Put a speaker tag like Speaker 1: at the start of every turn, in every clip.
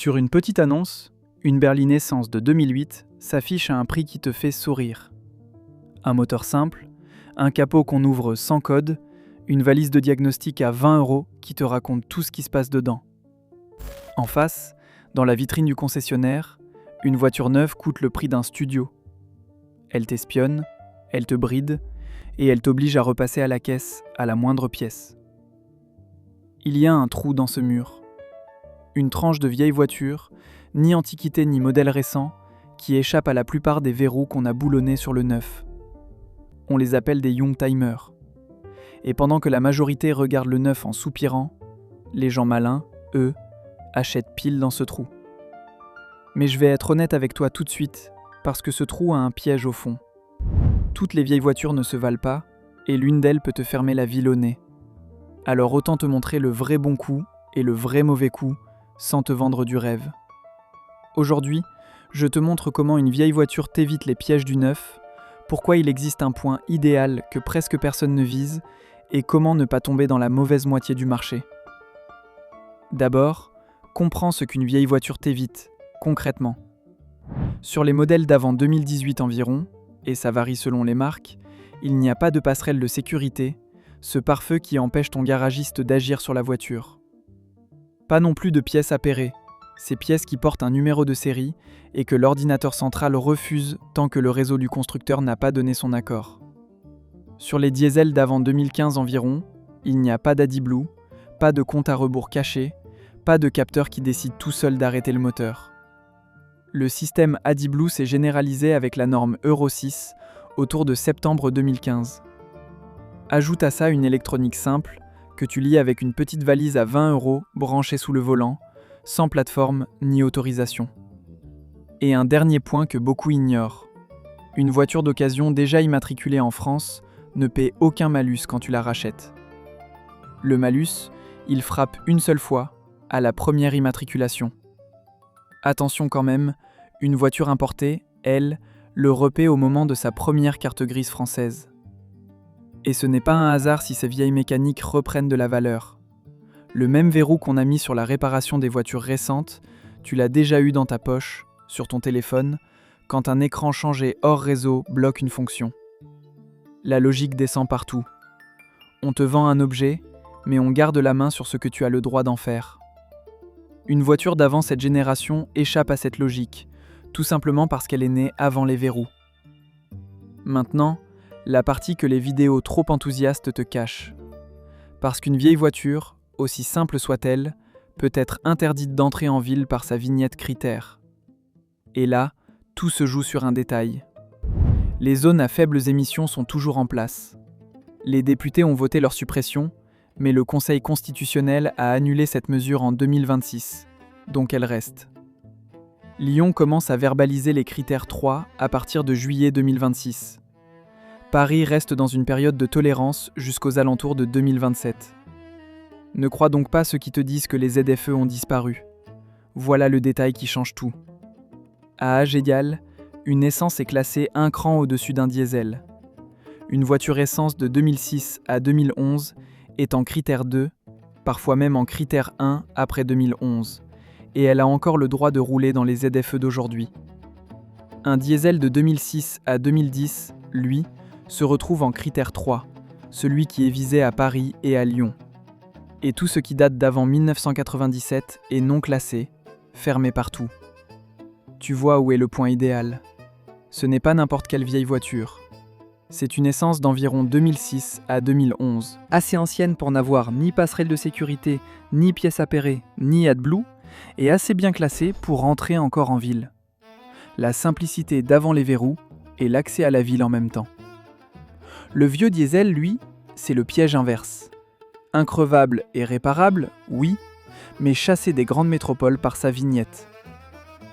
Speaker 1: Sur une petite annonce, une berline essence de 2008 s'affiche à un prix qui te fait sourire. Un moteur simple, un capot qu'on ouvre sans code, une valise de diagnostic à 20 € qui te raconte tout ce qui se passe dedans. En face, dans la vitrine du concessionnaire, une voiture neuve coûte le prix d'un studio. Elle t'espionne, elle te bride et elle t'oblige à repasser à la caisse à la moindre pièce. Il y a un trou dans ce mur. Une tranche de vieille voiture, ni antiquité ni modèle récent, qui échappe à la plupart des verrous qu'on a boulonnés sur le neuf. On les appelle des young-timers. Et pendant que la majorité regarde le neuf en soupirant, les gens malins, eux, achètent pile dans ce trou. Mais je vais être honnête avec toi tout de suite, parce que ce trou a un piège au fond. Toutes les vieilles voitures ne se valent pas, et l'une d'elles peut te fermer la ville au nez. Alors autant te montrer le vrai bon coup et le vrai mauvais coup, sans te vendre du rêve. Aujourd'hui, je te montre comment une vieille voiture t'évite les pièges du neuf, pourquoi il existe un point idéal que presque personne ne vise, et comment ne pas tomber dans la mauvaise moitié du marché. D'abord, comprends ce qu'une vieille voiture t'évite, concrètement. Sur les modèles d'avant 2018 environ, et ça varie selon les marques, il n'y a pas de passerelle de sécurité, ce pare-feu qui empêche ton garagiste d'agir sur la voiture. Pas non plus de pièces appairées, ces pièces qui portent un numéro de série et que l'ordinateur central refuse tant que le réseau du constructeur n'a pas donné son accord. Sur les diesels d'avant 2015 environ, il n'y a pas d'AdBlue, pas de compte à rebours caché, pas de capteur qui décide tout seul d'arrêter le moteur. Le système AdBlue s'est généralisé avec la norme Euro 6 autour de septembre 2015. Ajoute à ça une électronique simple que tu lies avec une petite valise à 20 € branchée sous le volant, sans plateforme ni autorisation. Et un dernier point que beaucoup ignorent. Une voiture d'occasion déjà immatriculée en France ne paie aucun malus quand tu la rachètes. Le malus, il frappe une seule fois, à la première immatriculation. Attention quand même, une voiture importée, elle, le repaie au moment de sa première carte grise française. Et ce n'est pas un hasard si ces vieilles mécaniques reprennent de la valeur. Le même verrou qu'on a mis sur la réparation des voitures récentes, tu l'as déjà eu dans ta poche, sur ton téléphone, quand un écran changé hors réseau bloque une fonction. La logique descend partout. On te vend un objet, mais on garde la main sur ce que tu as le droit d'en faire. Une voiture d'avant cette génération échappe à cette logique, tout simplement parce qu'elle est née avant les verrous. Maintenant, la partie que les vidéos trop enthousiastes te cachent. Parce qu'une vieille voiture, aussi simple soit-elle, peut être interdite d'entrer en ville par sa vignette critère. Et là, tout se joue sur un détail. Les zones à faibles émissions sont toujours en place. Les députés ont voté leur suppression, mais le Conseil constitutionnel a annulé cette mesure en 2026, donc elle reste. Lyon commence à verbaliser les critères 3 à partir de juillet 2026. Paris reste dans une période de tolérance jusqu'aux alentours de 2027. Ne crois donc pas ceux qui te disent que les ZFE ont disparu. Voilà le détail qui change tout. À âge égal, une essence est classée un cran au-dessus d'un diesel. Une voiture essence de 2006 à 2011 est en critère 2, parfois même en critère 1 après 2011, et elle a encore le droit de rouler dans les ZFE d'aujourd'hui. Un diesel de 2006 à 2010, lui, se retrouve en critère 3, celui qui est visé à Paris et à Lyon. Et tout ce qui date d'avant 1997 est non classé, fermé partout. Tu vois où est le point idéal. Ce n'est pas n'importe quelle vieille voiture. C'est une essence d'environ 2006 à 2011, assez ancienne pour n'avoir ni passerelle de sécurité, ni pièce appairée, ni AdBlue, et assez bien classée pour rentrer encore en ville. La simplicité d'avant les verrous et l'accès à la ville en même temps. Le vieux diesel, lui, c'est le piège inverse. Increvable et réparable, oui, mais chassé des grandes métropoles par sa vignette.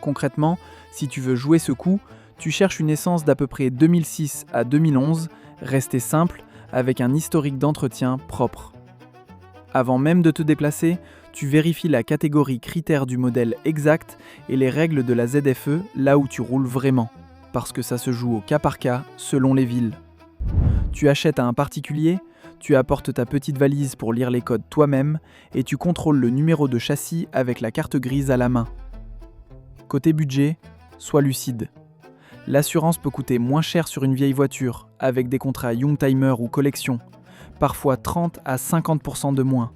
Speaker 1: Concrètement, si tu veux jouer ce coup, tu cherches une essence d'à peu près 2006 à 2011, restée simple, avec un historique d'entretien propre. Avant même de te déplacer, tu vérifies la catégorie critères du modèle exact et les règles de la ZFE là où tu roules vraiment, parce que ça se joue au cas par cas selon les villes. Tu achètes à un particulier, tu apportes ta petite valise pour lire les codes toi-même et tu contrôles le numéro de châssis avec la carte grise à la main. Côté budget, sois lucide. L'assurance peut coûter moins cher sur une vieille voiture, avec des contrats Youngtimer ou collection, parfois 30 à 50% de moins.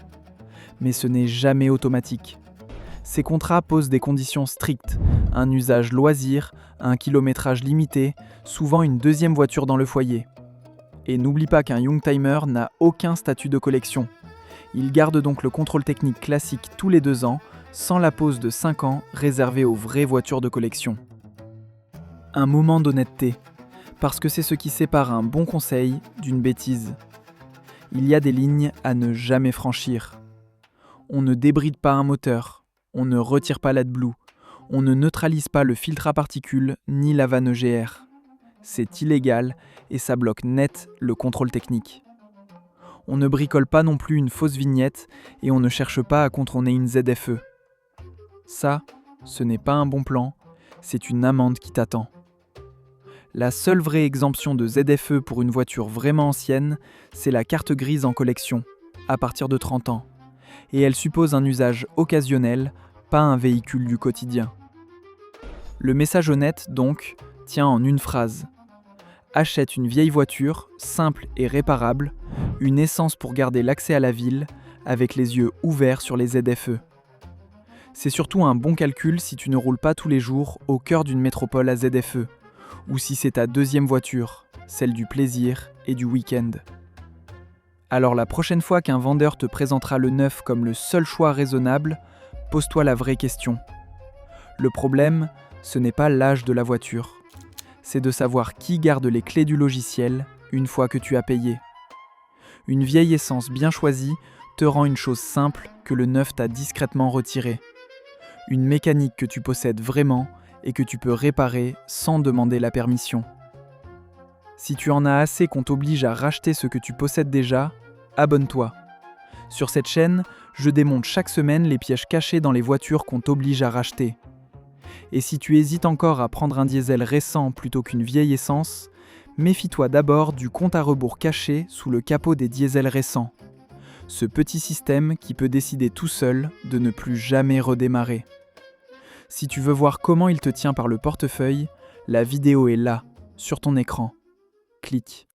Speaker 1: Mais ce n'est jamais automatique. Ces contrats posent des conditions strictes, un usage loisir, un kilométrage limité, souvent une deuxième voiture dans le foyer. Et n'oublie pas qu'un Youngtimer n'a aucun statut de collection. Il garde donc le contrôle technique classique tous les 2 ans, sans la pause de 5 ans réservée aux vraies voitures de collection. Un moment d'honnêteté, parce que c'est ce qui sépare un bon conseil d'une bêtise. Il y a des lignes à ne jamais franchir. On ne débride pas un moteur, on ne retire pas l'AdBlue, on ne neutralise pas le filtre à particules ni la vanne EGR. C'est illégal et ça bloque net le contrôle technique. On ne bricole pas non plus une fausse vignette et on ne cherche pas à contourner une ZFE. Ça, ce n'est pas un bon plan, c'est une amende qui t'attend. La seule vraie exemption de ZFE pour une voiture vraiment ancienne, c'est la carte grise en collection, à partir de 30 ans. Et elle suppose un usage occasionnel, pas un véhicule du quotidien. Le message honnête, donc, tient en une phrase. Achète une vieille voiture, simple et réparable, une essence pour garder l'accès à la ville, avec les yeux ouverts sur les ZFE. C'est surtout un bon calcul si tu ne roules pas tous les jours au cœur d'une métropole à ZFE, ou si c'est ta deuxième voiture, celle du plaisir et du week-end. Alors la prochaine fois qu'un vendeur te présentera le neuf comme le seul choix raisonnable, pose-toi la vraie question. Le problème, ce n'est pas l'âge de la voiture. C'est de savoir qui garde les clés du logiciel une fois que tu as payé. Une vieille essence bien choisie te rend une chose simple que le neuf t'a discrètement retirée. Une mécanique que tu possèdes vraiment et que tu peux réparer sans demander la permission. Si tu en as assez qu'on t'oblige à racheter ce que tu possèdes déjà, abonne-toi. Sur cette chaîne, je démonte chaque semaine les pièges cachés dans les voitures qu'on t'oblige à racheter. Et si tu hésites encore à prendre un diesel récent plutôt qu'une vieille essence, méfie-toi d'abord du compte à rebours caché sous le capot des diesels récents. Ce petit système qui peut décider tout seul de ne plus jamais redémarrer. Si tu veux voir comment il te tient par le portefeuille, la vidéo est là, sur ton écran. Clique.